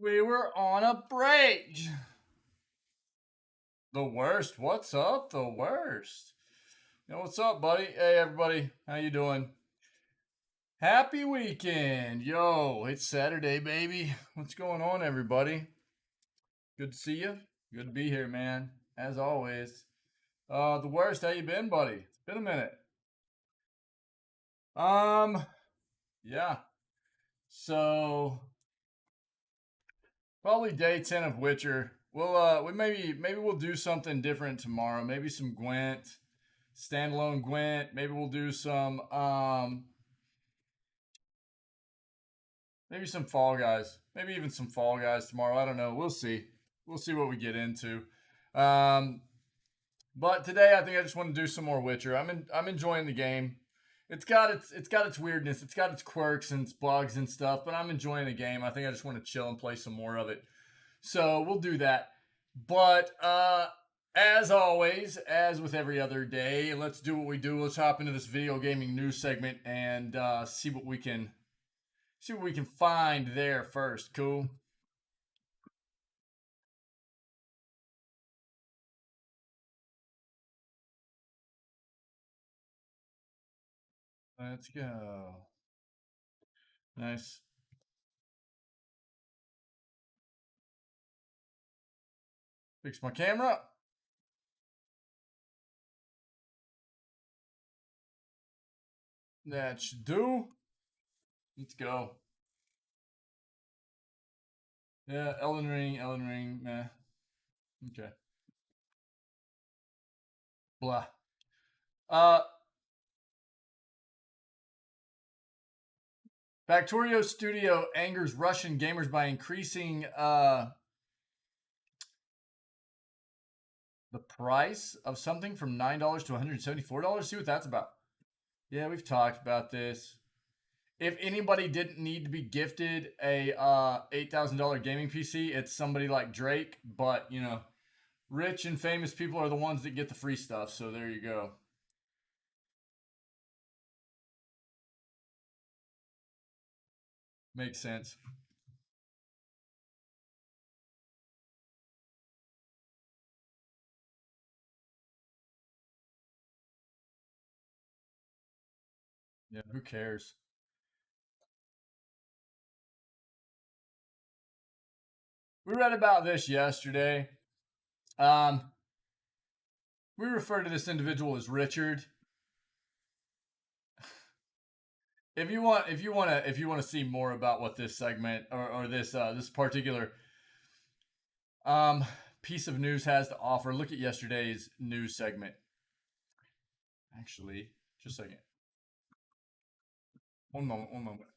We were on a break. The worst. What's up? The worst. Yo, what's up, buddy? Hey, everybody. How you doing? Happy weekend. Yo, it's Saturday, baby. What's going on, everybody? Good to see you. Good to be here, man. As always. The worst. How you been, buddy? It's been a minute. Um, yeah. So probably day 10 of Witcher. We maybe we'll do something different tomorrow. Maybe some Gwent, standalone Gwent. Maybe we'll do some maybe some Fall Guys. Maybe even some Fall Guys tomorrow. I don't know. We'll see. We'll see what we get into. Um, but today I think I just want to do some more Witcher. I'm enjoying the game. It's got its weirdness. It's got its quirks and its bugs and stuff. But I'm enjoying the game. I think I just want to chill and play some more of it. So we'll do that. But as always, as with every other day, let's do what we do. Let's hop into this video gaming news segment and see what we can find there first. Cool. Let's go. Nice. Fix my camera. That should do. Let's go. Yeah, Elden Ring, meh. Okay. Blah. Uh, Factorio Studio angers Russian gamers by increasing the price of something from $9 to $174. See what that's about. Yeah, we've talked about this. If anybody didn't need to be gifted a $8,000 gaming PC, it's somebody like Drake. But you know, rich and famous people are the ones that get the free stuff. So there you go. Makes sense. Yeah, who cares? We read about this yesterday. Um, we refer to this individual as Richard. If you want to see more about what this segment or this particular um piece of news has to offer, look at yesterday's news segment. Actually, just a second. One moment. One moment.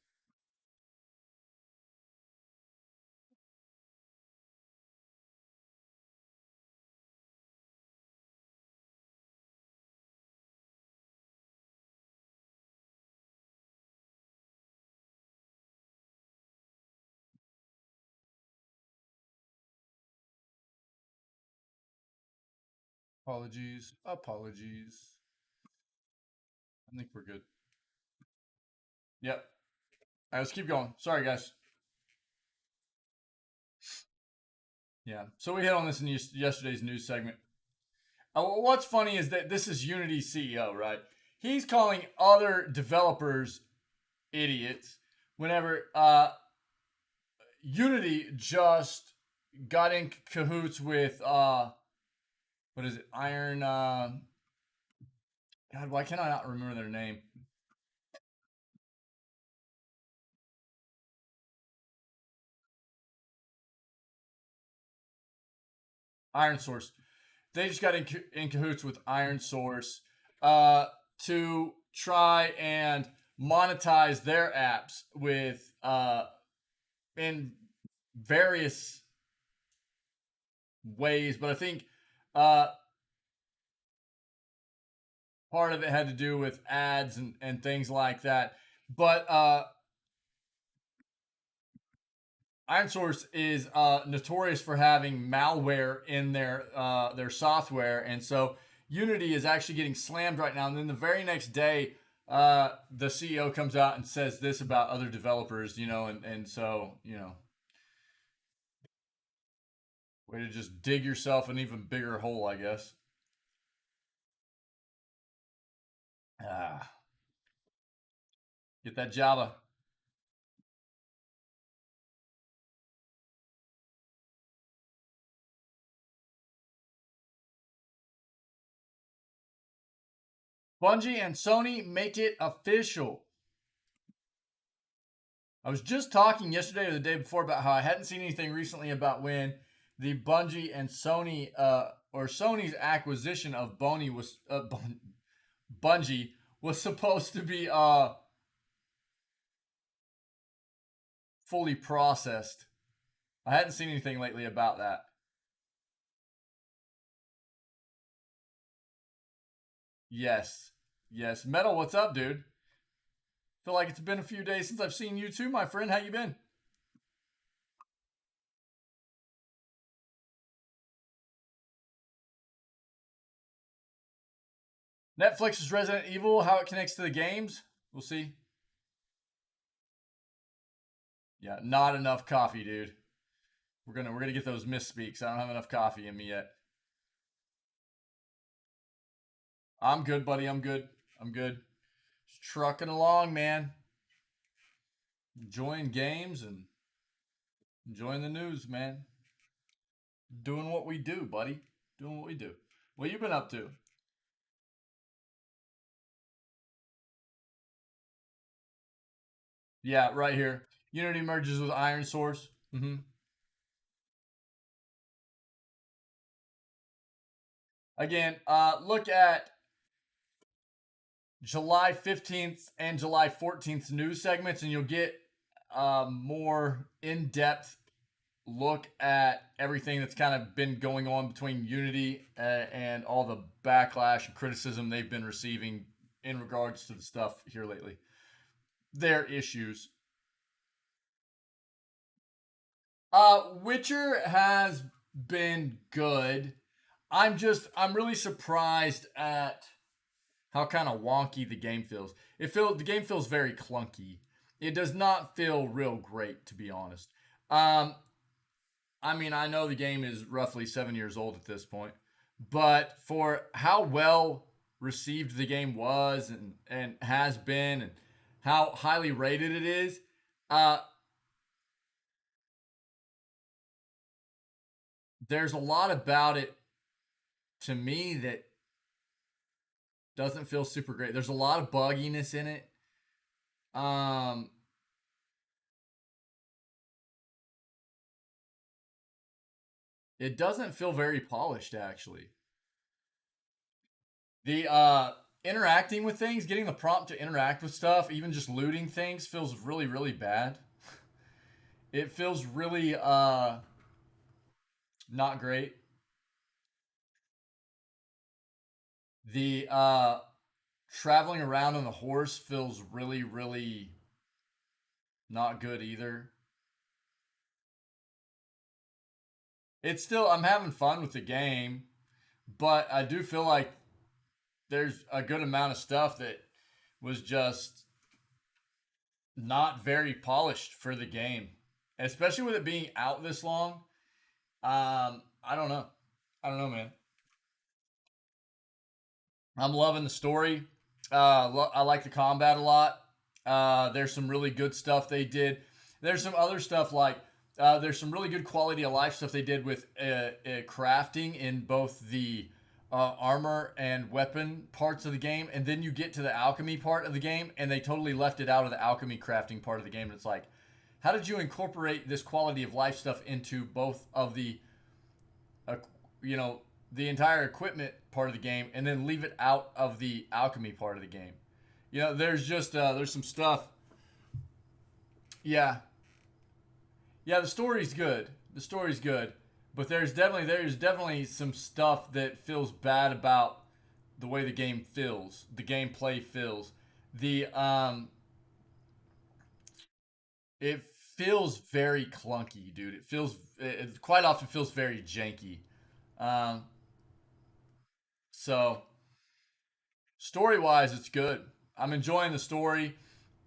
Apologies. Apologies. I think we're good. Yep. All right, let's keep going. Sorry, guys. Yeah. So we hit on this in yesterday's news segment. What's funny is that this is Unity's CEO, right? He's calling other developers idiots whenever Unity just got in cahoots with what is it? Iron God, why can I not remember their name? Iron Source. They just got in cahoots with Iron Source to try and monetize their apps with in various ways, but I think part of it had to do with ads and things like that. But Iron Source is notorious for having malware in their software, and so Unity is actually getting slammed right now. And then the very next day, the CEO comes out and says this about other developers, you know, and so you know, Way to just dig yourself an even bigger hole, I guess. Ah, get that Java. Bungie and Sony make it official. I was just talking yesterday or the day before about how I hadn't seen anything recently about when the Bungie and Sony, or Sony's acquisition of Bungie was supposed to be fully processed. I hadn't seen anything lately about that. Yes, yes. Metal, what's up, dude? Feel like it's been a few days since I've seen you too, my friend. How you been? Netflix's Resident Evil, how it connects to the games, we'll see. Yeah, not enough coffee, dude. We're gonna get those misspeaks. I don't have enough coffee in me yet. I'm good, buddy. I'm good. I'm good. Just trucking along, man. Enjoying games and enjoying the news, man. Doing what we do, buddy. Doing what we do. What you been up to? Yeah, right here. Unity merges with Iron Source. Again, look at July 15th and July 14th news segments, and you'll get a more in depth look at everything that's kind of been going on between Unity and all the backlash and criticism they've been receiving in regards to the stuff here lately. Their issues. Witcher has been good. I'm really surprised at how kind of wonky the game feels. The game feels very clunky. It does not feel real great, to be honest. Um, I mean, I know the game is roughly 7 years old at this point, but for how well received the game was and has been, and how highly rated it is, uh, there's a lot about it to me that doesn't feel super great. There's a lot of bugginess in it. Um, it doesn't feel very polished, actually. The interacting with things, getting the prompt to interact with stuff, even just looting things, feels really, really bad. It feels really not great. The traveling around on the horse feels really, really not good either. It's still I'm having fun with the game, but I do feel like there's a good amount of stuff that was just not very polished for the game, especially with it being out this long. I don't know. I don't know, man. I'm loving the story. I like the combat a lot. There's some really good stuff they did. There's some other stuff like there's some really good quality of life stuff they did with crafting in both the armor and weapon parts of the game, and then you get to the alchemy part of the game, and they totally left it out of the alchemy crafting part of the game. And it's like, how did you incorporate this quality of life stuff into both of the uh, you know, the entire equipment part of the game, and then leave it out of the alchemy part of the game? There's just there's some stuff. Yeah, yeah. The story's good. The story's good, but there's definitely some stuff that feels bad about the way the game feels, the gameplay feels. The it feels very clunky, dude. It quite often feels very janky. Um, so story wise, it's good. I'm enjoying the story.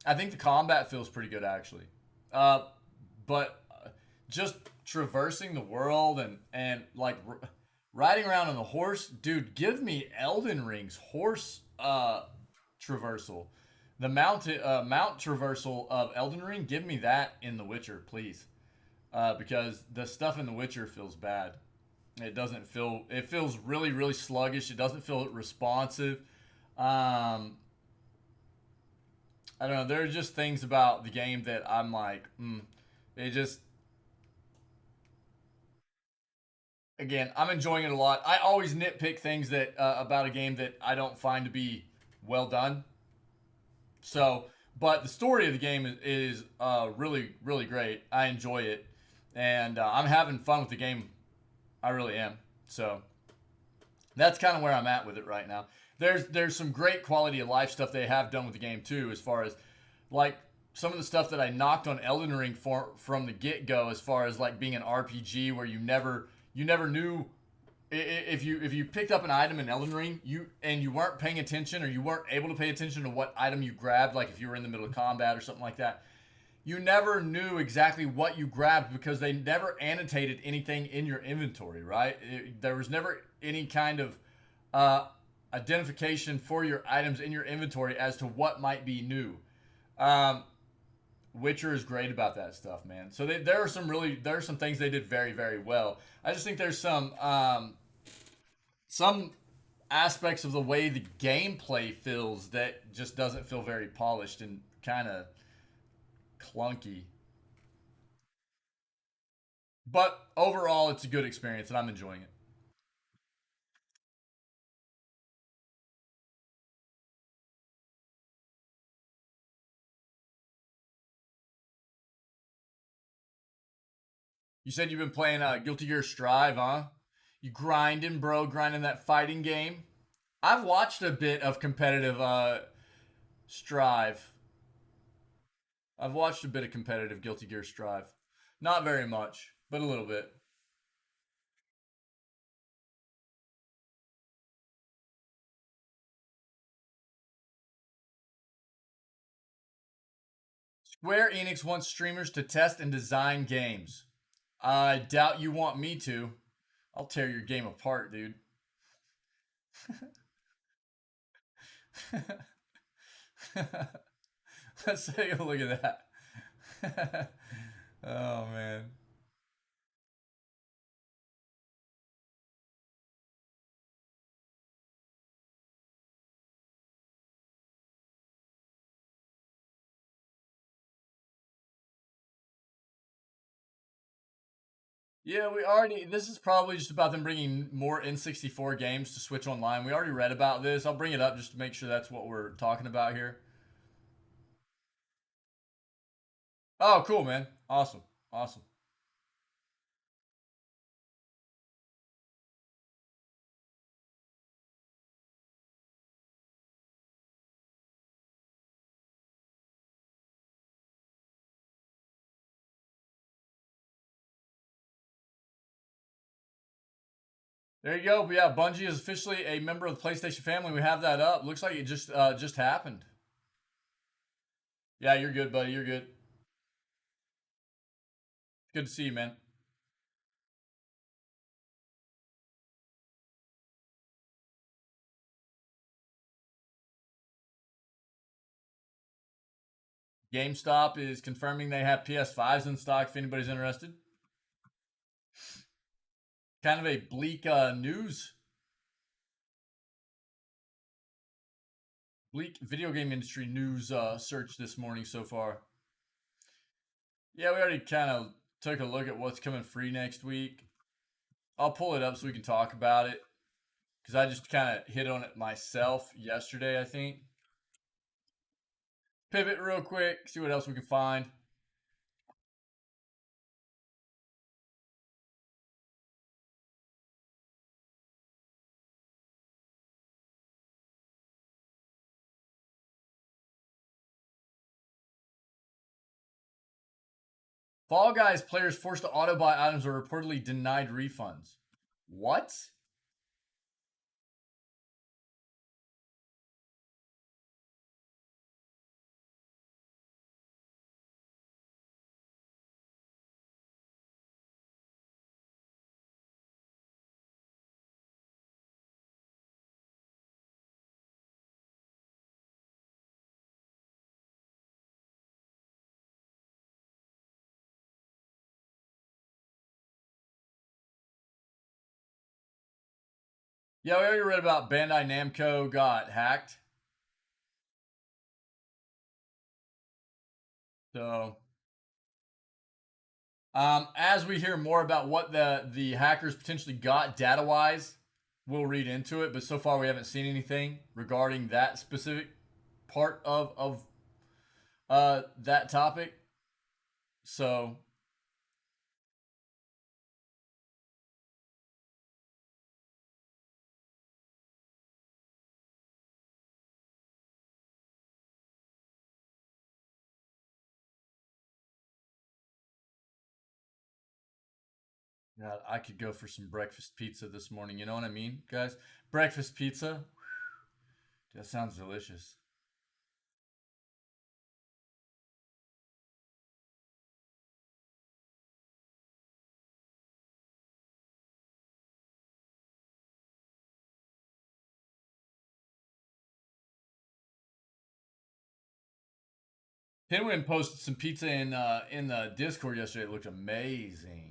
I think the combat feels pretty good actually. Uh, but just traversing the world and like riding around on the horse, dude. Give me Elden Ring's horse traversal, the mount traversal of Elden Ring. Give me that in The Witcher, please, because the stuff in The Witcher feels bad. It doesn't feel. It feels really really sluggish. It doesn't feel responsive. I don't know. There are just things about the game that I'm like, it just. Again, I'm enjoying it a lot. I always nitpick things that about a game that I don't find to be well done. So, but the story of the game is really really great. I enjoy it, and I'm having fun with the game. I really am. So that's kind of where I'm at with it right now. There's some great quality of life stuff they have done with the game too, as far as like some of the stuff that I knocked on Elden Ring from the get go, as far as like being an RPG where you never knew if you picked up an item in Elden Ring, you weren't paying attention, or you weren't able to pay attention to what item you grabbed, like if you were in the middle of combat or something like that, you never knew exactly what you grabbed because they never annotated anything in your inventory, right? There was never any kind of uh, identification for your items in your inventory as to what might be new. Um, Witcher is great about that stuff, man. So there are some things they did very very well. I just think there's some aspects of the way the gameplay feels that just doesn't feel very polished and kind of clunky. But overall, it's a good experience, and I'm enjoying it. You said you've been playing Guilty Gear Strive, huh? You grinding, bro, grinding that fighting game. I've watched a bit of competitive Strive. I've watched a bit of competitive Guilty Gear Strive. Not very much, but a little bit. Square Enix wants streamers to test and design games. I doubt you want me to. I'll tear your game apart, dude. Let's take a look at that. Oh man. Yeah, we already. This is probably just about them bringing more N64 games to Switch Online. We already read about this. I'll bring it up just to make sure that's what we're talking about here. Oh, cool, man. Awesome. Awesome. There you go. But yeah, Bungie is officially a member of the PlayStation family. We have that up. Looks like it just happened. Yeah, you're good, buddy. You're good. Good to see you, man. GameStop is confirming they have PS5s in stock if anybody's interested. Kind of a bleak bleak video game industry news search this morning so far. Yeah, we already kind of took a look at what's coming free next week. I'll pull it up so we can talk about it because I just kind of hit on it myself yesterday, I think. Pivot real quick, see what else we can find. Fall Guys players forced to auto buy items are reportedly denied refunds. What? Yeah, we already read about Bandai Namco got hacked. So, as we hear more about what the hackers potentially got data wise, we'll read into it. But so far, we haven't seen anything regarding that specific part of that topic. So, God, I could go for some breakfast pizza this morning. You know what I mean, guys? Breakfast pizza. That sounds delicious. Pinwin posted some pizza in the Discord yesterday. It looked amazing.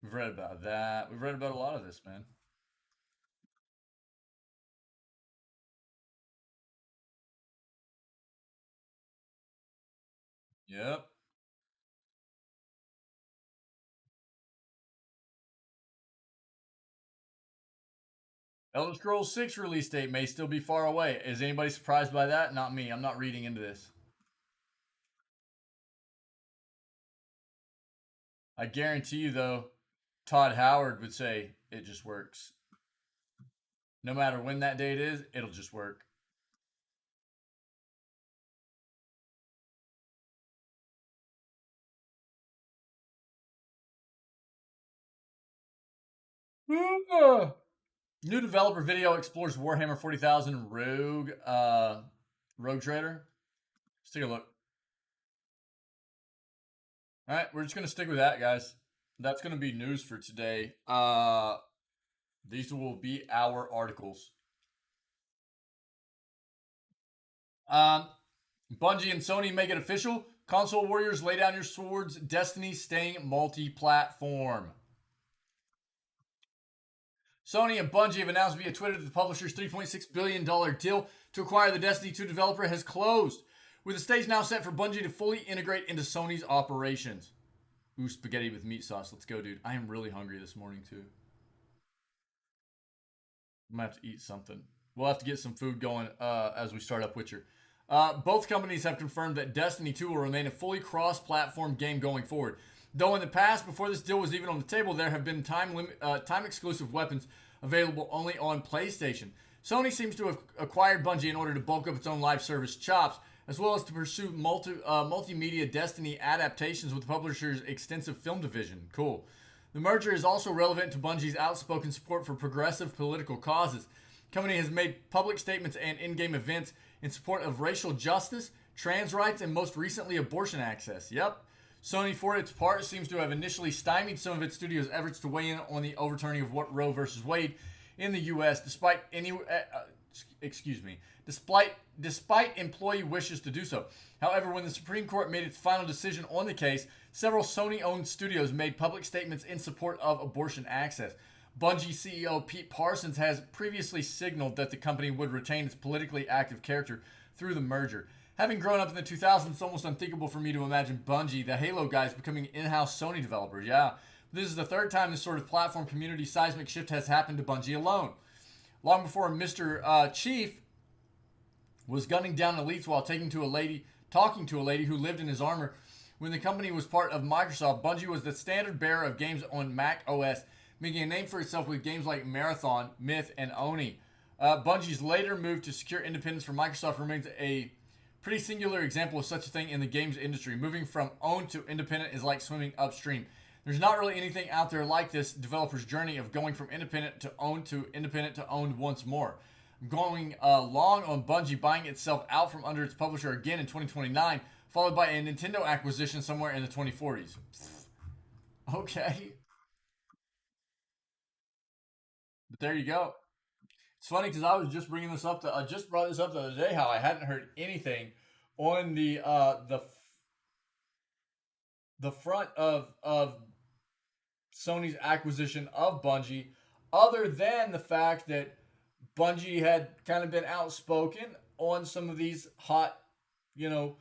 We've read about that. We've read about a lot of this, man. Yep. Elder Scrolls 6 release date may still be far away. Is anybody surprised by that? Not me. I'm not reading into this. I guarantee you, though, Todd Howard would say it just works. No matter when that date is, it'll just work. New developer video explores Warhammer 40,000 Rogue Trader. Let's take a look. All right, we're just gonna stick with that, guys. That's gonna be news for today. These will be our articles. Um, Bungie and Sony make it official. Console warriors, lay down your swords. Destiny staying multi-platform. Sony and Bungie have announced via Twitter that the publisher's $3.6 billion deal to acquire the Destiny 2 developer has closed, with the stage now set for Bungie to fully integrate into Sony's operations. Ooh, spaghetti with meat sauce. Let's go, dude. I am really hungry this morning, too. I'm gonna have to eat something. We'll have to get some food going as we start up Witcher. Both companies have confirmed that Destiny 2 will remain a fully cross-platform game going forward. Though in the past, before this deal was even on the table, there have been time-exclusive weapons available only on PlayStation. Sony seems to have acquired Bungie in order to bulk up its own live service chops, as well as to pursue multimedia Destiny adaptations with the publisher's extensive film division. Cool. The merger is also relevant to Bungie's outspoken support for progressive political causes. The company has made public statements and in-game events in support of racial justice, trans rights, and most recently abortion access. Yep. Sony, for its part, seems to have initially stymied some of its studio's efforts to weigh in on the overturning of Roe versus Wade in the U.S. Despite employee wishes to do so. However, when the Supreme Court made its final decision on the case, several Sony-owned studios made public statements in support of abortion access. Bungie CEO Pete Parsons has previously signaled that the company would retain its politically active character through the merger. Having grown up in the 2000s, it's almost unthinkable for me to imagine Bungie, the Halo guys, becoming in-house Sony developers. Yeah, this is the third time this sort of platform community seismic shift has happened to Bungie alone. Long before Mr. Chief was gunning down elites while talking to a lady who lived in his armor. When the company was part of Microsoft, Bungie was the standard bearer of games on Mac OS, making a name for itself with games like Marathon, Myth, and Oni. Bungie's later move to secure independence from Microsoft remains a pretty singular example of such a thing in the games industry. Moving from owned to independent is like swimming upstream. There's not really anything out there like this developer's journey of going from independent to independent to owned once more. Going long on Bungie buying itself out from under its publisher again in 2029, followed by a Nintendo acquisition somewhere in the 2040s. Okay. But there you go. It's funny because I was just bringing this up. I just brought this up the other day. How I hadn't heard anything on the front of Sony's acquisition of Bungie other than the fact that Bungie had kind of been outspoken on some of these hot, you know,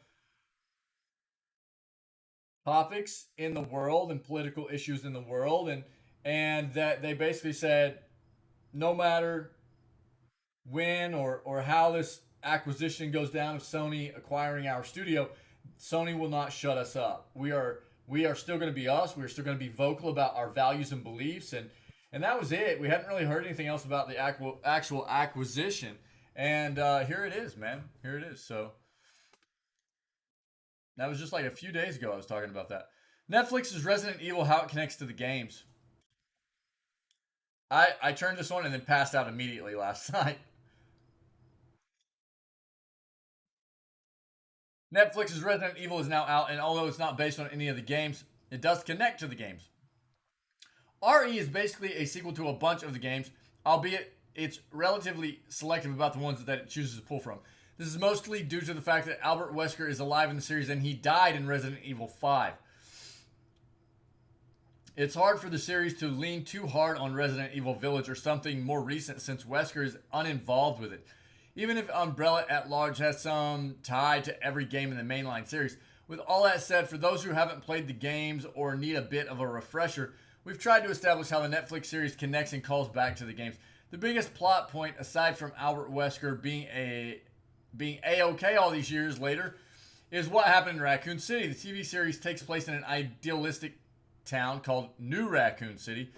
topics in the world and political issues in the world, and that they basically said no matter when or how this acquisition goes down of Sony acquiring our studio, Sony will not shut us up. We are still going to be us. We're still going to be vocal about our values and beliefs, and that was it. We hadn't really heard anything else about the actual acquisition, and here it is, man. Here it is. So that was just like a few days ago. I was talking about that. Netflix's Resident Evil, how it connects to the games. I turned this on and then passed out immediately last night. Netflix's Resident Evil is now out, and although it's not based on any of the games, it does connect to the games. RE is basically a sequel to a bunch of the games, albeit it's relatively selective about the ones that it chooses to pull from. This is mostly due to the fact that Albert Wesker is alive in the series and he died in Resident Evil 5. It's hard for the series to lean too hard on Resident Evil Village or something more recent since Wesker is uninvolved with it. Even if Umbrella at large has some tie to every game in the mainline series. With all that said, for those who haven't played the games or need a bit of a refresher, we've tried to establish how the Netflix series connects and calls back to the games. The biggest plot point, aside from Albert Wesker being A-OK all these years later, is what happened in Raccoon City. The TV series takes place in an idealistic town called New Raccoon City.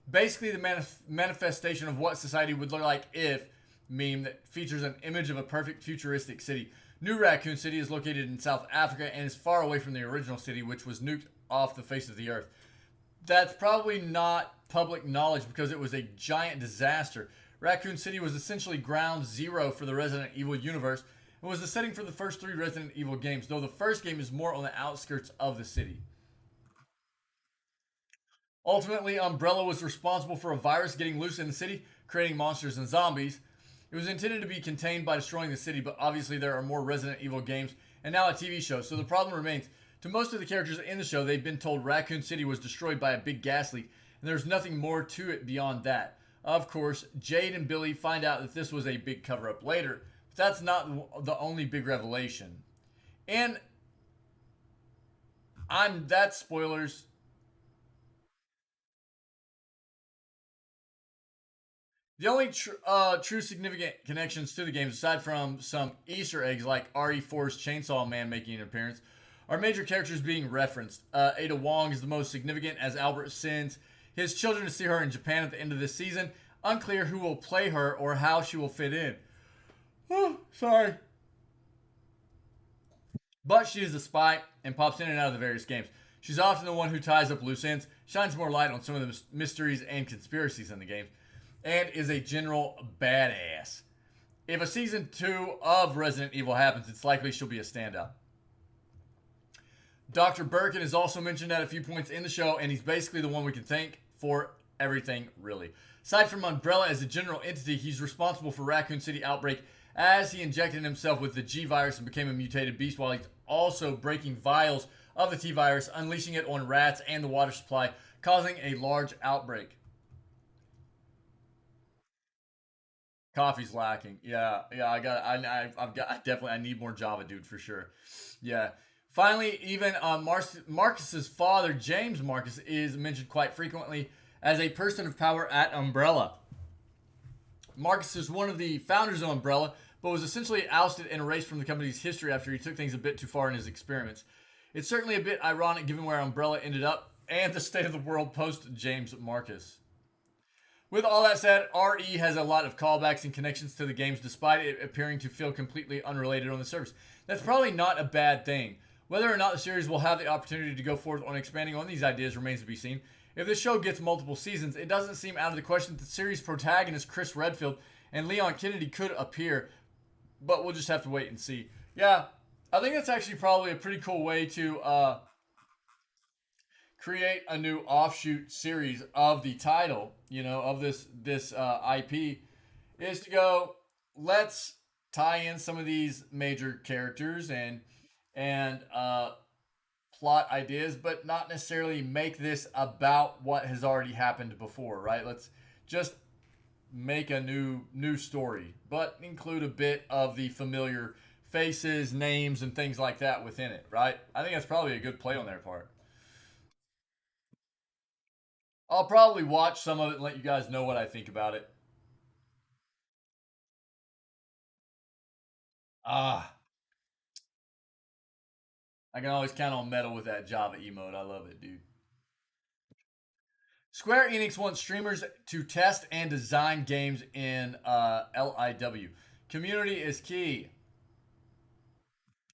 Basically the manifestation of what society would look like if meme that features an image of a perfect futuristic city. New Raccoon City is located in South Africa and is far away from the original city, which was nuked off the face of the earth. That's probably not public knowledge because it was a giant disaster. Raccoon City was essentially ground zero for the Resident Evil universe and was the setting for the first 3 Resident Evil games, though the first game is more on the outskirts of the city. Ultimately, Umbrella was responsible for a virus getting loose in the city, creating monsters and zombies. It was intended to be contained by destroying the city, but obviously there are more Resident Evil games and now a TV show, so the problem remains. To most of the characters in the show, they've been told Raccoon City was destroyed by a big gas leak, and there's nothing more to it beyond that. Of course, Jade and Billy find out that this was a big cover-up later, but that's not the only big revelation. And that's spoilers. The only true significant connections to the games, aside from some Easter eggs like RE4's Chainsaw Man making an appearance, are major characters being referenced. Ada Wong is the most significant as Albert sends his children to see her in Japan at the end of this season. Unclear who will play her or how she will fit in. Oh, sorry. But she is a spy and pops in and out of the various games. She's often the one who ties up loose ends, shines more light on some of the mysteries and conspiracies in the games, and is a general badass. If a season 2 of Resident Evil happens, it's likely she'll be a standout. Dr. Birkin is also mentioned at a few points in the show, and he's basically the one we can thank for everything, really. Aside from Umbrella as a general entity, he's responsible for Raccoon City outbreak as he injected himself with the G virus and became a mutated beast, while he's also breaking vials of the T virus, unleashing it on rats and the water supply, causing a large outbreak. Coffee's lacking. Yeah. I need more Java, dude, for sure. Yeah. Finally, even Marcus's father, James Marcus, is mentioned quite frequently as a person of power at Umbrella. Marcus is one of the founders of Umbrella, but was essentially ousted and erased from the company's history after he took things a bit too far in his experiments. It's certainly a bit ironic given where Umbrella ended up and the state of the world post James Marcus. With all that said, RE has a lot of callbacks and connections to the games despite it appearing to feel completely unrelated on the surface. That's probably not a bad thing. Whether or not the series will have the opportunity to go forth on expanding on these ideas remains to be seen. If the show gets multiple seasons, it doesn't seem out of the question that the series protagonist Chris Redfield and Leon Kennedy could appear, but we'll just have to wait and see. Yeah, I think that's actually probably a pretty cool way to create a new offshoot series of the title, of this IP, is to go, let's tie in some of these major characters and plot ideas, but not necessarily make this about what has already happened before, right? Let's just make a new story, but include a bit of the familiar faces, names, and things like that within it, right? I think that's probably a good play on their part. I'll probably watch some of it and let you guys know what I think about it. Ah, I can always count on metal with that Java emote. I love it, dude. Square Enix wants streamers to test and design games in LIW. Community is key.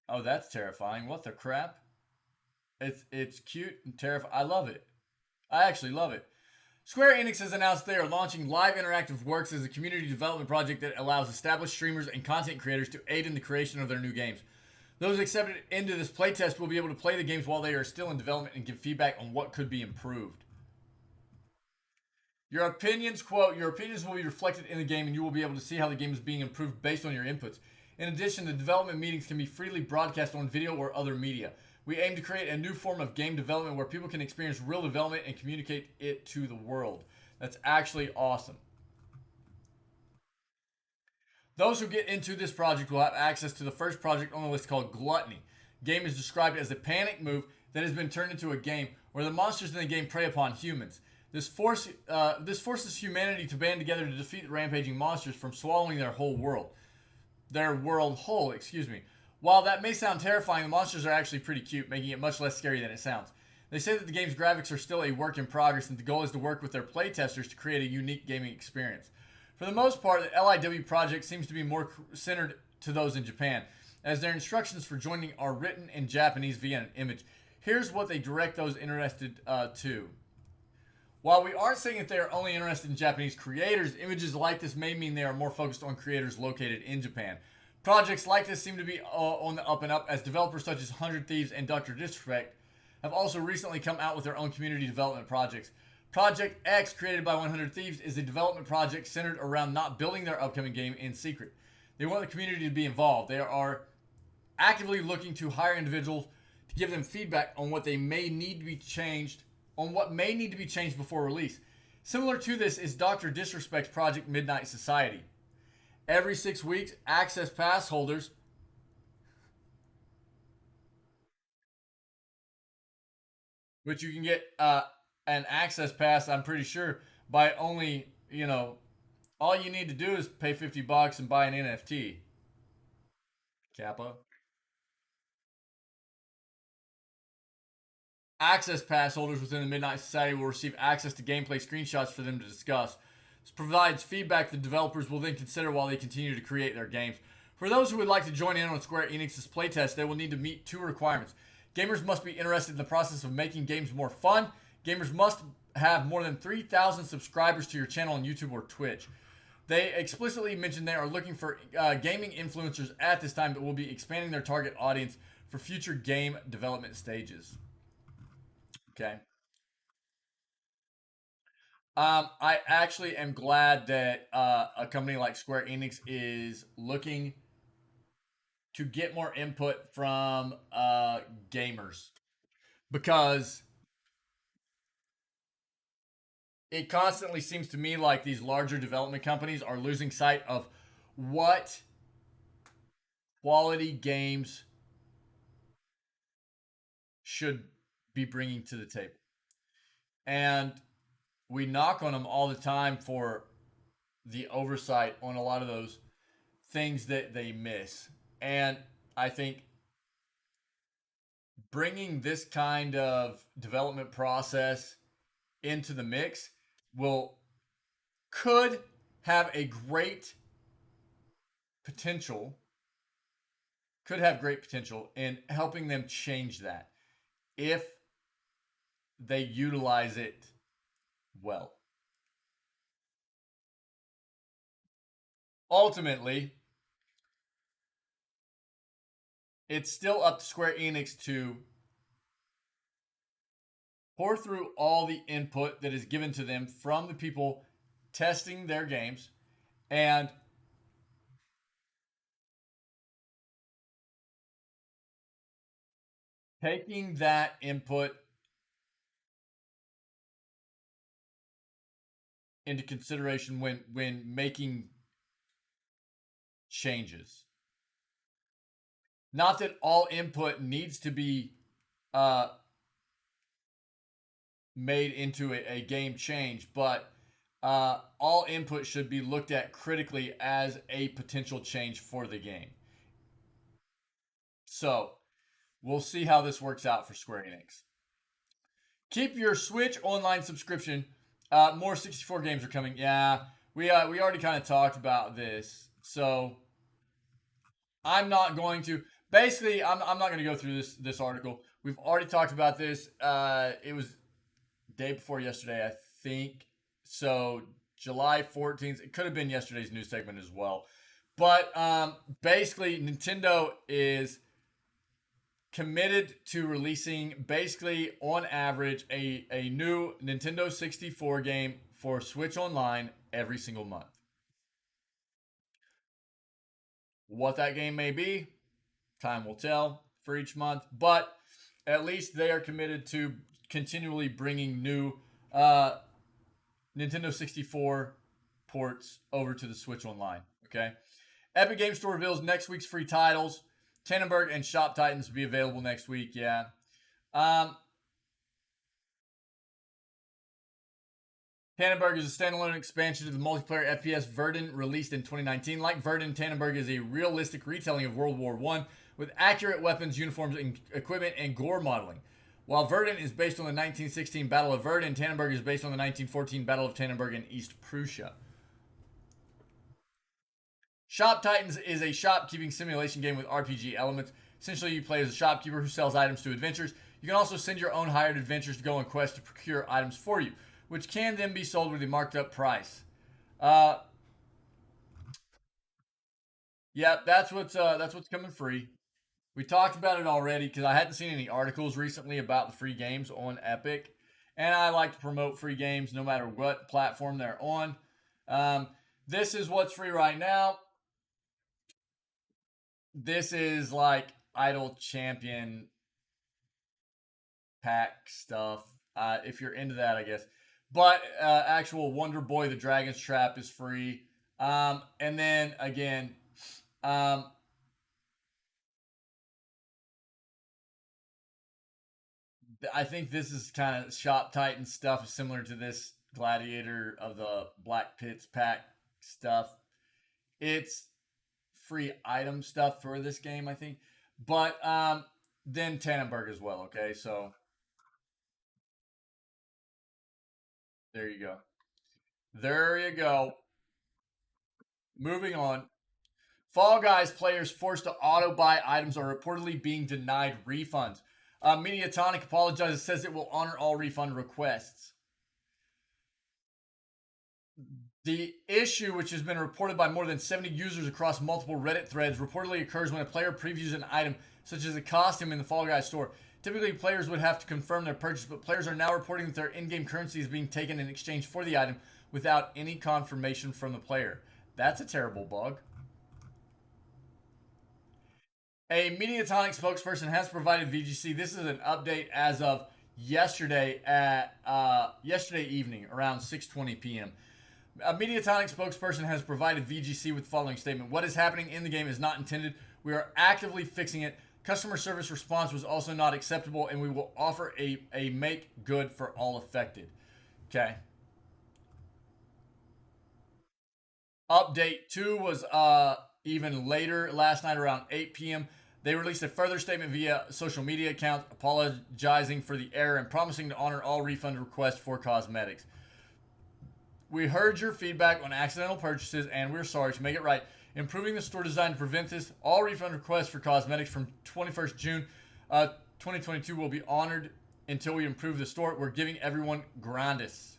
Oh, that's terrifying. What the crap? It's cute and terrifying. I love it. I actually love it. Square Enix has announced they are launching Live Interactive Works as a community development project that allows established streamers and content creators to aid in the creation of their new games. Those accepted into this playtest will be able to play the games while they are still in development and give feedback on what could be improved. Your opinions, quote, your opinions will be reflected in the game and you will be able to see how the game is being improved based on your inputs. In addition, the development meetings can be freely broadcast on video or other media. We aim to create a new form of game development where people can experience real development and communicate it to the world. That's actually awesome. Those who get into this project will have access to the first project on the list called Gluttony. Game is described as a panic move that has been turned into a game where the monsters in the game prey upon humans. This forces humanity to band together to defeat the rampaging monsters from swallowing their world whole. Excuse me. While that may sound terrifying, the monsters are actually pretty cute, making it much less scary than it sounds. They say that the game's graphics are still a work in progress, and the goal is to work with their playtesters to create a unique gaming experience. For the most part, the LIW project seems to be more centered to those in Japan, as their instructions for joining are written in Japanese via an image. Here's what they direct those interested to. While we aren't saying that they are only interested in Japanese creators, images like this may mean they are more focused on creators located in Japan. Projects like this seem to be on the up and up, as developers such as 100 Thieves and Dr. Disrespect have also recently come out with their own community development projects. Project X, created by 100 Thieves, is a development project centered around not building their upcoming game in secret. They want the community to be involved. They are actively looking to hire individuals to give them feedback on what may need to be changed before release. Similar to this is Dr. Disrespect's project Midnight Society. Every 6 weeks, access pass holders which you can get an access pass, I'm pretty sure, by only, all you need to do is pay $50 and buy an NFT. Kappa. Access pass holders within the Midnight Society will receive access to gameplay screenshots for them to discuss. This provides feedback the developers will then consider while they continue to create their games. For those who would like to join in on Square Enix's playtest, they will need to meet two requirements. Gamers must be interested in the process of making games more fun. Gamers must have more than 3,000 subscribers to your channel on YouTube or Twitch. They explicitly mentioned they are looking for gaming influencers at this time that will be expanding their target audience for future game development stages. Okay. I actually am glad that a company like Square Enix is looking to get more input from gamers, because it constantly seems to me like these larger development companies are losing sight of what quality games should be bringing to the table. And we knock on them all the time for the oversight on a lot of those things that they miss. And I think bringing this kind of development process into the mix will could have a great potential could have great potential in helping them change that if they utilize it well. Ultimately, it's still up to Square Enix to pour through all the input that is given to them from the people testing their games and taking that input into consideration when making changes. Not that all input needs to be made into a game change, but all input should be looked at critically as a potential change for the game. So we'll see how this works out for Square Enix. Keep your Switch online subscription. More 64 games are coming. Yeah, we already kind of talked about this. So I'm not going to. Basically, I'm not going to go through this article. We've already talked about this. It was day before yesterday, I think. So July 14th. It could have been yesterday's news segment as well. But basically, Nintendo is committed to releasing, basically on average, a new Nintendo 64 game for Switch Online every single month. What that game may be, time will tell for each month, but at least they are committed to continually bringing new Nintendo 64 ports over to the Switch Online. Okay. Epic Game Store reveals next week's free titles. Tannenberg and Shop Titans will be available next week. Yeah. Tannenberg is a standalone expansion to the multiplayer FPS Verdun, released in 2019. Like Verdun, Tannenberg is a realistic retelling of World War I with accurate weapons, uniforms, and equipment, and gore modeling. While Verdun is based on the 1916 Battle of Verdun, Tannenberg is based on the 1914 Battle of Tannenberg in East Prussia. Shop Titans is a shopkeeping simulation game with RPG elements. Essentially, you play as a shopkeeper who sells items to adventurers. You can also send your own hired adventurers to go on quests to procure items for you, which can then be sold with a marked up price. Yeah, that's what's coming free. We talked about it already because I hadn't seen any articles recently about the free games on Epic, and I like to promote free games no matter what platform they're on. This is what's free right now. This is like Idle Champion pack stuff. If you're into that, I guess. But actual Wonder Boy the Dragon's Trap is free. And then again, I think this is kind of Shop Titan stuff, similar to this Gladiator of the Black Pits pack stuff. It's free item stuff for this game, I think. But then Tannenberg as well. Okay, so there you go. There you go. Moving on. Fall Guys players forced to auto buy items are reportedly being denied refunds. Mediatonic apologizes, says it will honor all refund requests. The issue, which has been reported by more than 70 users across multiple Reddit threads, reportedly occurs when a player previews an item, such as a costume in the Fall Guys store. Typically, players would have to confirm their purchase, but players are now reporting that their in-game currency is being taken in exchange for the item without any confirmation from the player. That's a terrible bug. A Mediatonic spokesperson has provided VGC. This is an update as of yesterday evening around 6:20 p.m. A Mediatonic spokesperson has provided VGC with the following statement: "What is happening in the game is not intended. We are actively fixing it. Customer service response was also not acceptable, and we will offer a make good for all affected." Okay. Update 2 was even later last night around 8 p.m. They released a further statement via social media account apologizing for the error and promising to honor all refund requests for cosmetics. "We heard your feedback on accidental purchases and we're sorry. To make it right, improving the store design to prevent this, all refund requests for cosmetics from 21st June 2022 will be honored until we improve the store. We're giving everyone gratis."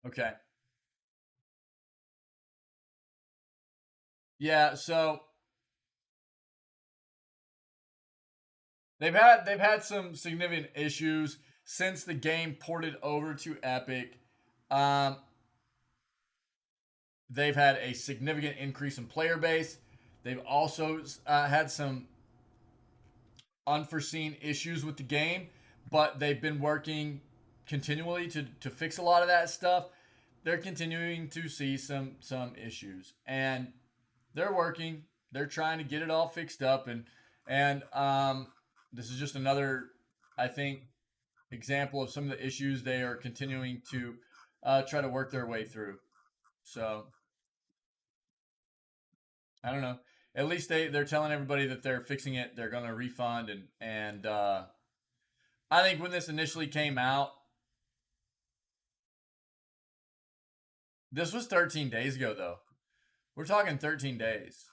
Okay. Yeah, so they've had some significant issues since the game ported over to Epic. Um, they've had a significant increase in player base. They've also had some unforeseen issues with the game, but they've been working continually to fix a lot of that stuff. They're continuing to see some issues, and they're working. They're trying to get it all fixed up, and this is just another, I think, example of some of the issues they are continuing to try to work their way through. So I don't know. At least they're telling everybody that they're fixing it. They're going to refund, and I think when this initially came out, this was 13 days ago though. We're talking 13 days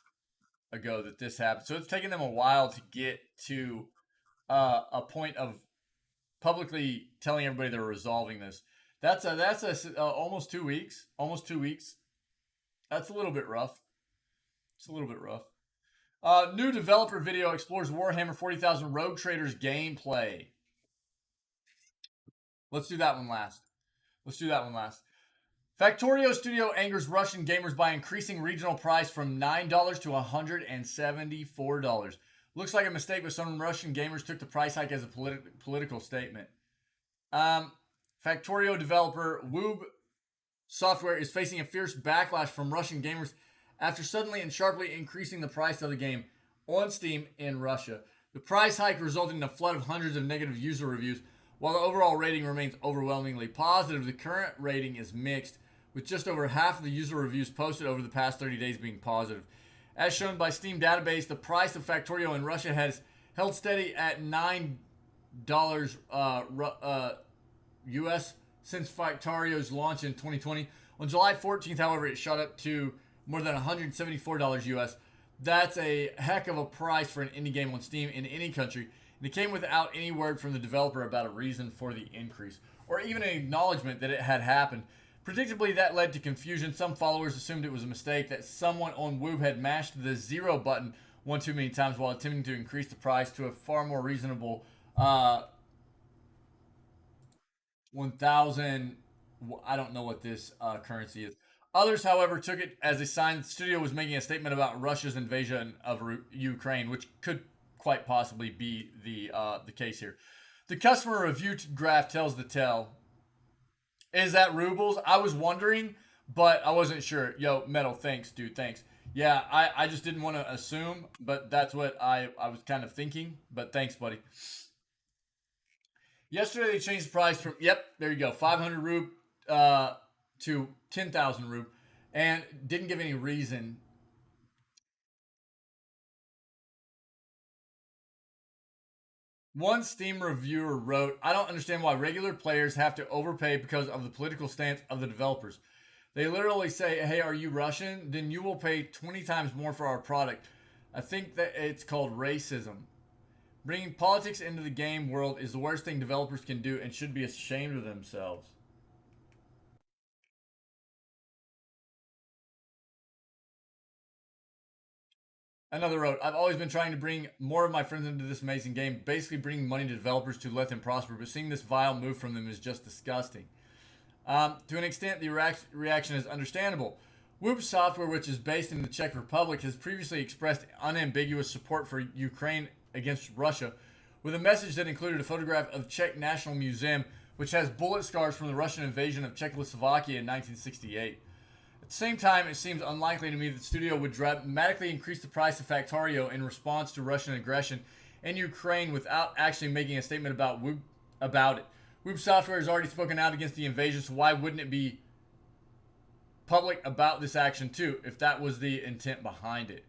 ago that this happened. So it's taken them a while to get to a point of publicly telling everybody they're resolving this. That's almost 2 weeks. Almost 2 weeks. That's a little bit rough. It's a little bit rough. New developer video explores Warhammer 40,000 Rogue Traders gameplay. Let's do that one last. Factorio Studio angers Russian gamers by increasing regional price from $9 to $174. Looks like a mistake, but some Russian gamers took the price hike as a political statement. Factorio developer Woob Software is facing a fierce backlash from Russian gamers after suddenly and sharply increasing the price of the game on Steam in Russia. The price hike resulted in a flood of hundreds of negative user reviews. While the overall rating remains overwhelmingly positive, the current rating is mixed, with just over half of the user reviews posted over the past 30 days being positive. As shown by Steam database, the price of Factorio in Russia has held steady at $9 US since Factorio's launch in 2020. On July 14th, however, it shot up to more than $174 US. That's a heck of a price for an indie game on Steam in any country. And it came without any word from the developer about a reason for the increase, or even an acknowledgement that it had happened. Predictably, that led to confusion. Some followers assumed it was a mistake, that someone on Woob had mashed the 0 button one too many times while attempting to increase the price to a far more reasonable 1,000. I don't know what this currency is. Others, however, took it as a sign the studio was making a statement about Russia's invasion of Ukraine, which could quite possibly be the case here. The customer review graph tells the tale. Is that rubles? I was wondering, but I wasn't sure. Yo, Metal, thanks, dude, thanks. Yeah, I just didn't want to assume, but that's what I was kind of thinking. But thanks, buddy. Yesterday they changed the price from, yep, there you go, 500 rub to 10,000 rub, and didn't give any reason. One Steam reviewer wrote, I don't understand why regular players have to overpay because of the political stance of the developers. They literally say, hey, are you Russian? Then you will pay 20 times more for our product. I think that it's called racism. Bringing politics into the game world is the worst thing developers can do and should be ashamed of themselves. Another wrote, I've always been trying to bring more of my friends into this amazing game, basically bringing money to developers to let them prosper, but seeing this vile move from them is just disgusting. To an extent, the reaction is understandable. Whoop Software, which is based in the Czech Republic, has previously expressed unambiguous support for Ukraine against Russia, with a message that included a photograph of Czech National Museum, which has bullet scars from the Russian invasion of Czechoslovakia in 1968. At the same time, it seems unlikely to me that the studio would dramatically increase the price of Factorio in response to Russian aggression in Ukraine without actually making a statement about it. Whoop Software has already spoken out against the invasion, so why wouldn't it be public about this action too, if that was the intent behind it?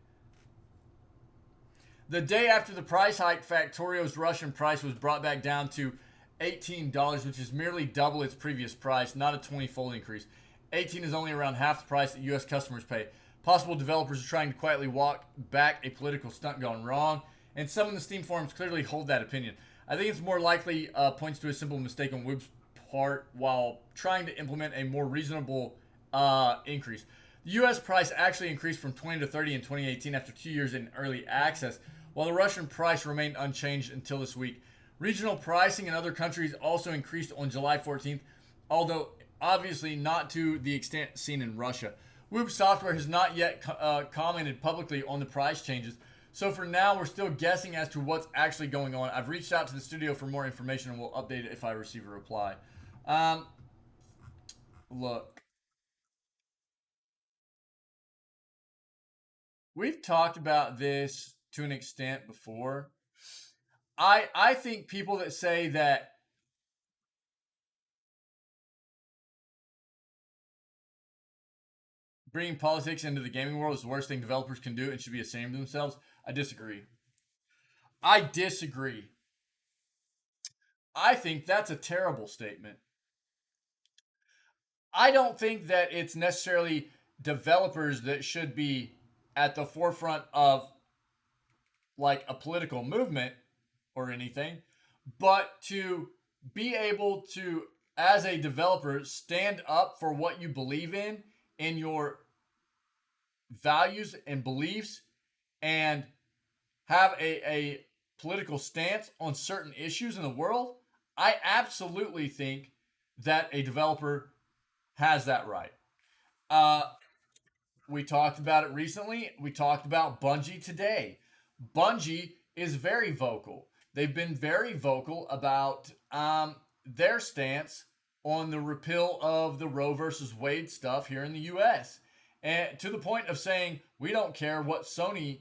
The day after the price hike, Factorio's Russian price was brought back down to $18, which is merely double its previous price, not a 20-fold increase. 18 is only around half the price that U.S. customers pay. Possible developers are trying to quietly walk back a political stunt gone wrong, and some in the Steam forums clearly hold that opinion. I think it's more likely points to a simple mistake on Woob's part while trying to implement a more reasonable increase. The U.S. price actually increased from 20 to 30 in 2018 after 2 years in early access, while the Russian price remained unchanged until this week. Regional pricing in other countries also increased on July 14th, although obviously not to the extent seen in Russia. Whoop Software has not yet commented publicly on the price changes. So for now, we're still guessing as to what's actually going on. I've reached out to the studio for more information, and we'll update it if I receive a reply. Look, we've talked about this to an extent before. I think people that say that bringing politics into the gaming world is the worst thing developers can do and should be ashamed of themselves, I disagree. I disagree. I think that's a terrible statement. I don't think that it's necessarily developers that should be at the forefront of like a political movement or anything, but to be able to, as a developer, stand up for what you believe in your values and beliefs, and have a political stance on certain issues in the world. I absolutely think that a developer has that right. We talked about it recently. We talked about Bungie today. Bungie is very vocal. They've been very vocal about their stance on the repeal of the Roe versus Wade stuff here in the U.S. And to the point of saying, we don't care what Sony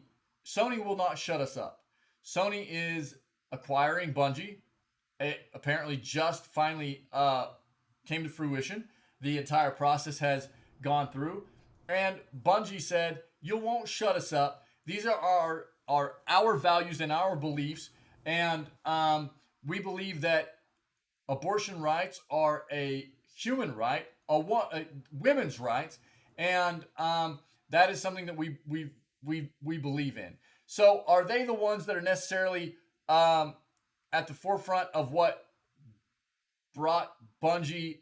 will not shut us up. Sony is acquiring Bungie. It apparently just finally came to fruition. The entire process has gone through. And Bungie said, you won't shut us up. These are our values and our beliefs. And we believe that abortion rights are a human right, a women's rights, and that is something that we believe in. So, are they the ones that are necessarily at the forefront of what brought Bungie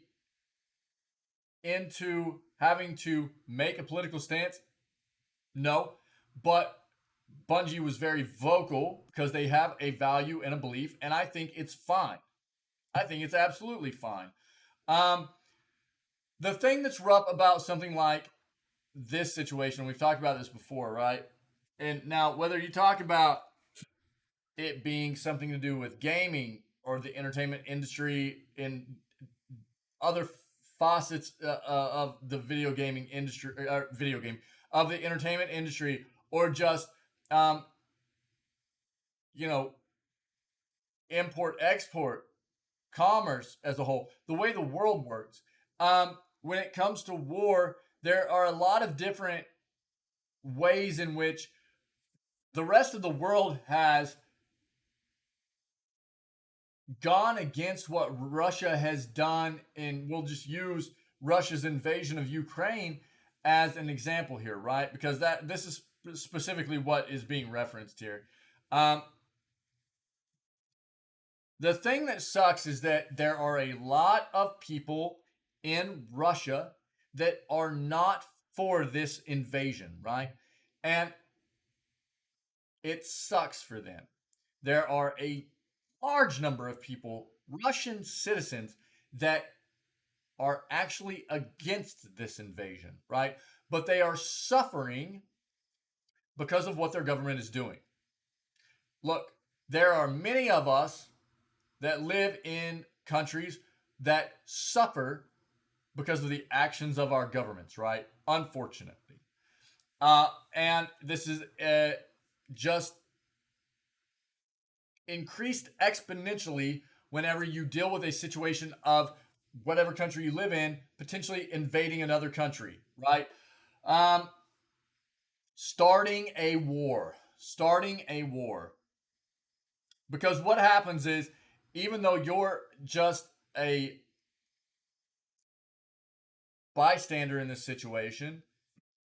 into having to make a political stance? No, but Bungie was very vocal because they have a value and a belief, and I think it's fine. I think it's absolutely fine. The thing that's rough about something like this situation, we've talked about this before, right? And now, whether you talk about it being something to do with gaming or the entertainment industry in other facets of the video gaming industry, of the entertainment industry, or just import export commerce as a whole, the way the world works. When it comes to war, there are a lot of different ways in which the rest of the world has gone against what Russia has done, and we'll just use Russia's invasion of Ukraine as an example here, right? Because this is specifically what is being referenced here. The thing that sucks is that there are a lot of people in Russia that are not for this invasion, right? And it sucks for them. There are a large number of people, Russian citizens, that are actually against this invasion, right? But they are suffering because of what their government is doing. Look, there are many of us that live in countries that suffer because of the actions of our governments, right? Unfortunately. And this is just increased exponentially whenever you deal with a situation of whatever country you live in potentially invading another country, right? Starting a war. Because what happens is, even though you're just a bystander in this situation,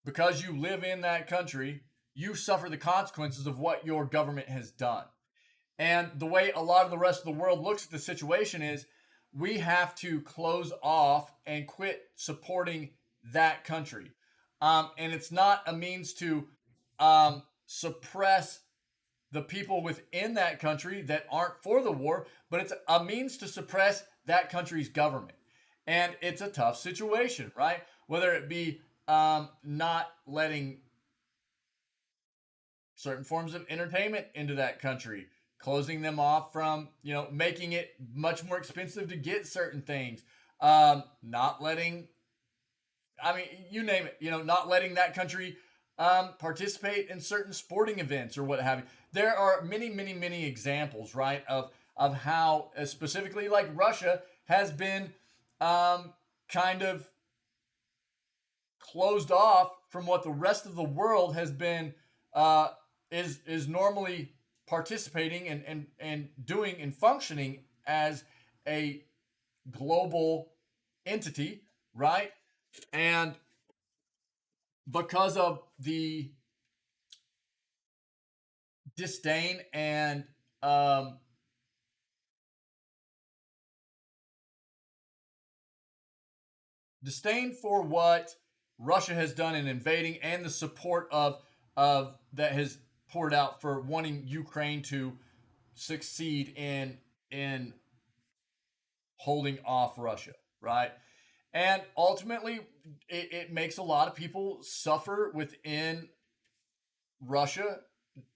because you live in that country, you suffer the consequences of what your government has done. And the way a lot of the rest of the world looks at the situation is, we have to close off and quit supporting that country. And it's not a means to suppress the people within that country that aren't for the war, but it's a means to suppress that country's government. And it's a tough situation, right? Whether it be not letting certain forms of entertainment into that country, closing them off from, making it much more expensive to get certain things, not letting, I mean, you name it, not letting that country participate in certain sporting events or what have you. There are many, many, many examples, right, of how, specifically like Russia, has been kind of closed off from what the rest of the world has been uh, is normally participating and doing and functioning as a global entity, right? And because of the disdain and um, disdain for what Russia has done in invading and the support of that has poured out for wanting Ukraine to succeed in holding off Russia, right? And ultimately, it makes a lot of people suffer within Russia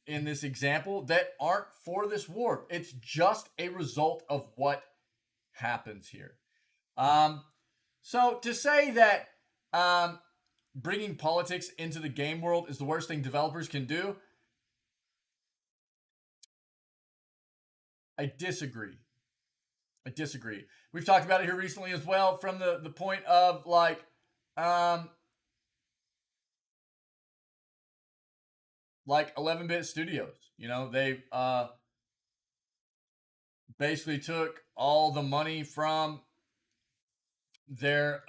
in this example that aren't for this war. It's just a result of what happens here. Um, so to say that bringing politics into the game world is the worst thing developers can do, I disagree. I disagree. We've talked about it here recently as well, from the point of um, like 11-bit studios. They basically took all the money from their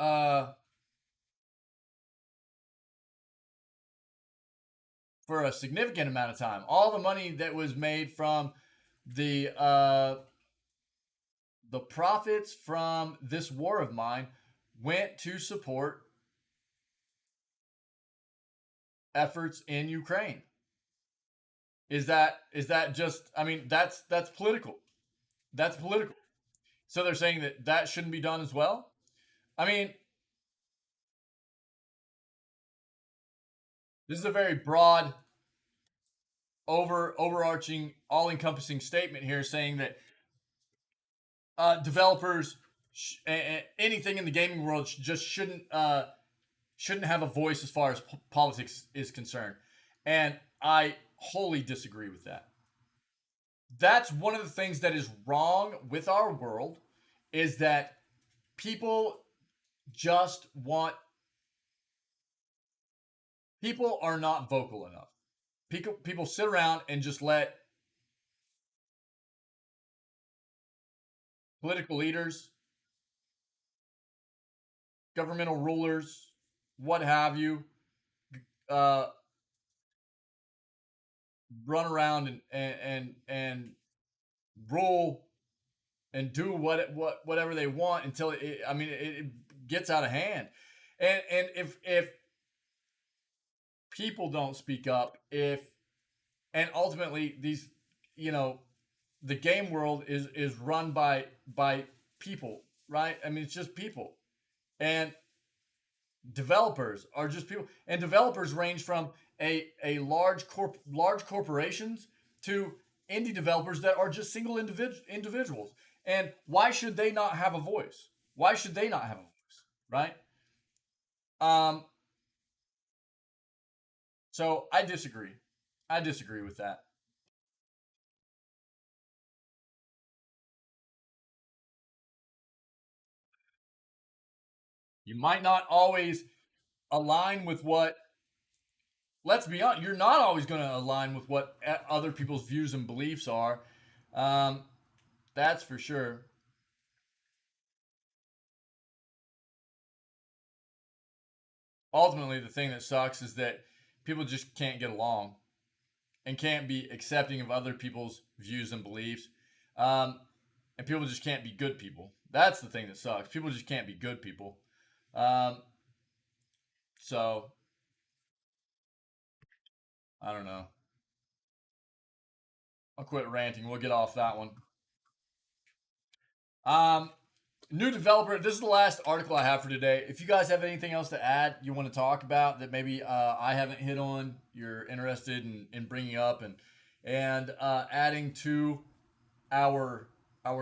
for a significant amount of time. All the money that was made from the profits from this war of mine went to support efforts in Ukraine. Is that just? I mean, that's political. That's political. So they're saying that that shouldn't be done as well. I mean, this is a very broad, overarching, all-encompassing statement here, saying that developers, anything in the gaming world, just shouldn't have a voice as far as politics is concerned, and I wholly disagree with that. That's one of the things that is wrong with our world, is that people just want people are not vocal enough. People sit around and just let political leaders, governmental rulers, what have you, uh, run around and rule and do whatever they want until it gets out of hand. And if people don't speak up, if and ultimately these, you know the game world is run by people, right? I mean, it's just people, and developers are just people, and developers range from a large corporations to indie developers that are just single individuals. And why should they not have a voice? Why should they not have a voice, right? um so I disagree with that. You might not always align with what, let's be honest, you're not always going to align with what other people's views and beliefs are. um that's for sure. Ultimately, the thing that sucks is that people just can't get along and can't be accepting of other people's views and beliefs. Um, and people just can't be good people. That's the thing that sucks. People just can't be good people. Um, so I don't know. I'll quit ranting. We'll get off that one. Um, New developer. This is the last article I have for today. If you guys have anything else to add, you want to talk about that maybe I haven't hit on, you're interested in bringing up and adding to our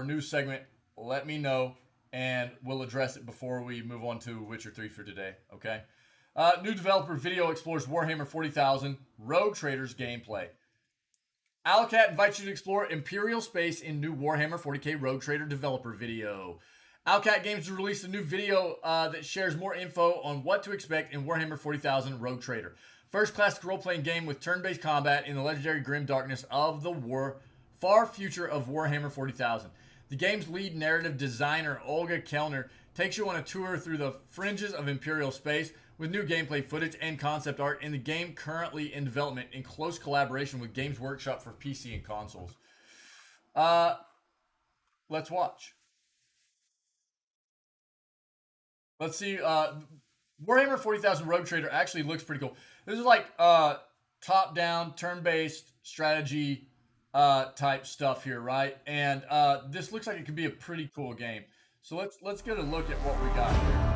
new segment, let me know, and we'll address it before we move on to Witcher 3 for today. Okay. New developer video explores Warhammer 40,000 Rogue Traders gameplay. Owlcat invites you to explore Imperial space in new Warhammer 40k Rogue Trader developer video. Owlcat Games has released a new video that shares more info on what to expect in Warhammer 40,000 Rogue Trader. First classic role-playing game with turn-based combat in the legendary grim darkness of the far future of Warhammer 40,000. The game's lead narrative designer, Olga Kellner, takes you on a tour through the fringes of Imperial space with new gameplay footage and concept art in the game currently in development in close collaboration with Games Workshop for PC and consoles. Let's watch. Let's see. Warhammer 40,000 Rogue Trader actually looks pretty cool. This is like top-down, turn-based strategy type stuff here, right? And this looks like it could be a pretty cool game. So let's get a look at what we got here.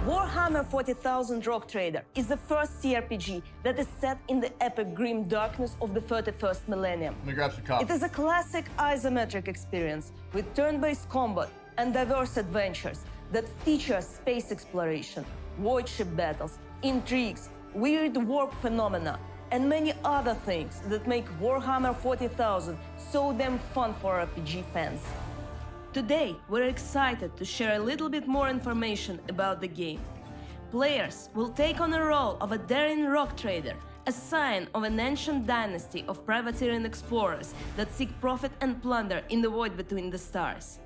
Warhammer 40,000 Rogue Trader is the first CRPG that is set in the epic grim darkness of the 31st millennium. Let me grab some coffee. It is a classic isometric experience with turn-based combat and diverse adventures that feature space exploration, void ship battles, intrigues, weird warp phenomena, and many other things that make Warhammer 40,000 so damn fun for RPG fans. Today, we're excited to share a little bit more information about the game. Players will take on the role of a daring rogue trader, a sign of an ancient dynasty of privateering explorers that seek profit and plunder in the void between the stars.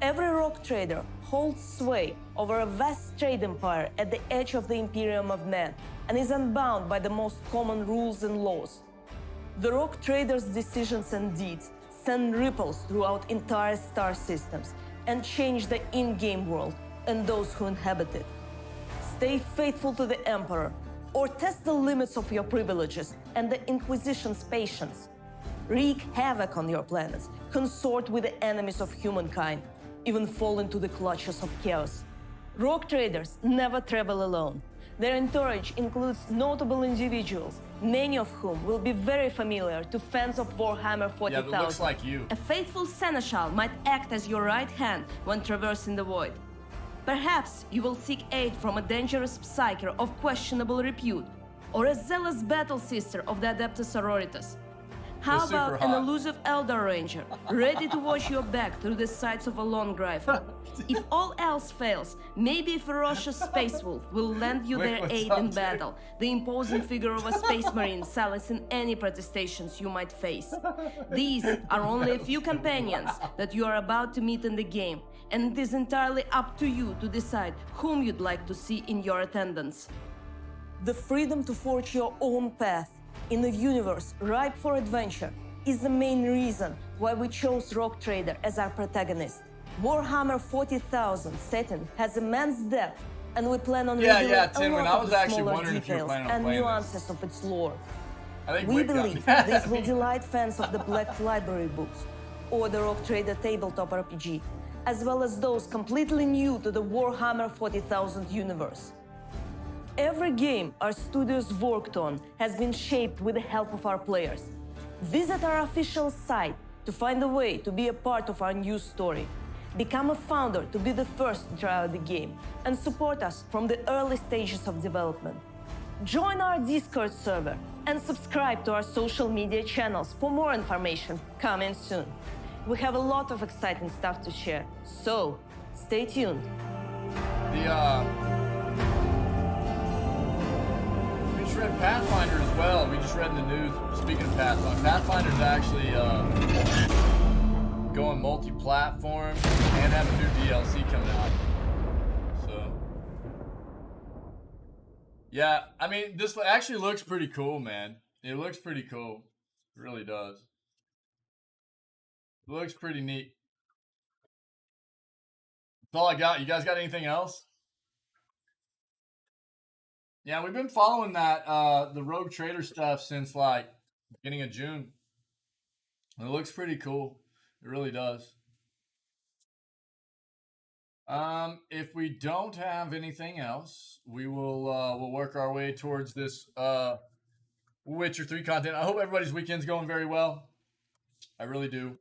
Every rogue trader holds sway over a vast trade empire at the edge of the Imperium of Man and is unbound by the most common rules and laws. The rogue trader's decisions and deeds send ripples throughout entire star systems and change the in-game world and those who inhabit it. Stay faithful to the Emperor, or test the limits of your privileges and the Inquisition's patience. Wreak havoc on your planets, consort with the enemies of humankind, even fall into the clutches of chaos. Rogue traders never travel alone. Their entourage includes notable individuals, many of whom will be very familiar to fans of Warhammer 40,000. Yeah, that looks like you. A faithful seneschal might act as your right hand when traversing the void. Perhaps you will seek aid from a dangerous psyker of questionable repute, or a zealous battle sister of the Adeptus Sororitas. How about an elusive Elder Ranger, ready to watch your back through the sights of a long rifle? If all else fails, maybe a ferocious space wolf will lend you their aid in battle, the imposing figure of a space marine silencing any protestations you might face. These are only a few companions that you are about to meet in the game, and it is entirely up to you to decide whom you'd like to see in your attendance. The freedom to forge your own path in a universe ripe for adventure is the main reason why we chose Rogue Trader as our protagonist. Warhammer 40,000 setting has immense depth, and we plan on revealing Tim, a when lot I of was the actually smaller wondering if you were details planning on and playing nuances of its lore. think We Wick got believe me. this will delight fans of the Black Library books or the Rogue Trader tabletop RPG, as well as those completely new to the Warhammer 40,000 universe. Every game our studios worked on has been shaped with the help of our players. Visit our official site to find a way to be a part of our new story. Become a founder to be the first to try out the game and support us from the early stages of development. Join our Discord server and subscribe to our social media channels for more information coming soon. We have a lot of exciting stuff to share, so stay tuned. We just read Pathfinder as well. We just read in the news. Speaking of Pathfinder, Pathfinder's actually going multi-platform and have a new DLC coming out. So, yeah, I mean, this actually looks pretty cool, man. It looks pretty cool. It really does. It looks pretty neat. That's all I got. You guys got anything else? Yeah, we've been following that the Rogue Trader stuff since like beginning of June. It looks pretty cool. It really does. If we don't have anything else, we will we'll work our way towards this Witcher 3 content. I hope everybody's weekend's going very well. I really do.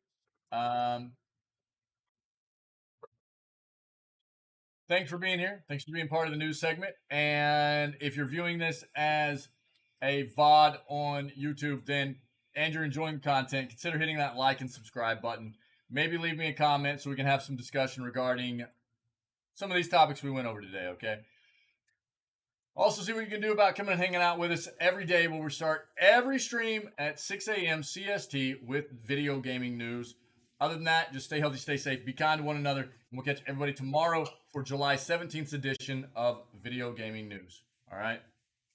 Thanks for being here. Thanks for being part of the news segment. And if you're viewing this as a VOD on YouTube, then and you're enjoying the content, consider hitting that like and subscribe button. Maybe leave me a comment so we can have some discussion regarding some of these topics we went over today, okay? Also, see what you can do about coming and hanging out with us every day when we start every stream at 6 a.m. CST with video gaming news. Other than that, just stay healthy, stay safe, be kind to one another, and we'll catch everybody tomorrow for July 17th edition of Video Gaming News. All right?